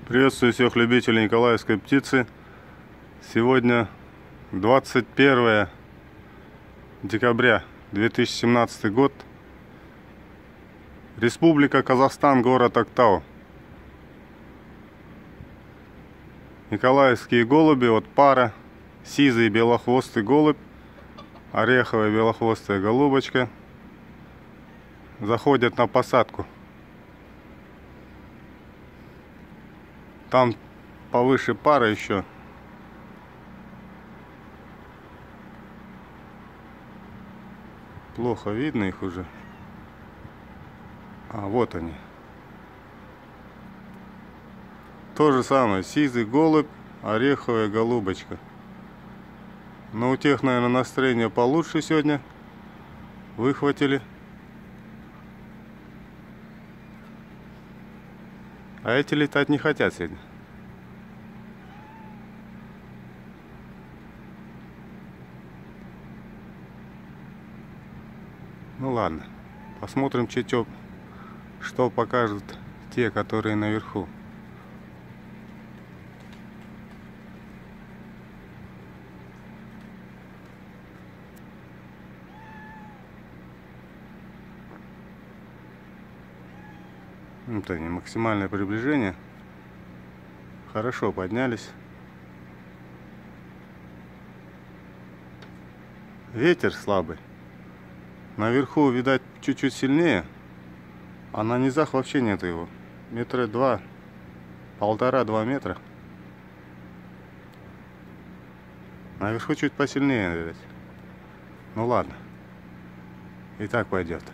Приветствую всех любителей николаевской птицы. Сегодня 21 декабря 2017 год. Республика Казахстан, город Актау. Николаевские голуби, вот пара. Сизый белохвостый голубь, ореховая белохвостая голубочка. Заходят на посадку. Там повыше пара еще. Плохо видно их уже. А вот они. То же самое. Сизый голубь, ореховая голубочка. Но у тех, наверное, настроение получше сегодня. Выхватили. А эти летать не хотят сегодня. Ну ладно. Посмотрим, что покажут те, которые наверху. Вот они, максимальное приближение. Хорошо поднялись. Ветер слабый. Наверху, видать, чуть-чуть сильнее. А на низах вообще нет его. Метра два, 1,5-2 метра. Наверху чуть посильнее, видать. Ну ладно. И так пойдет.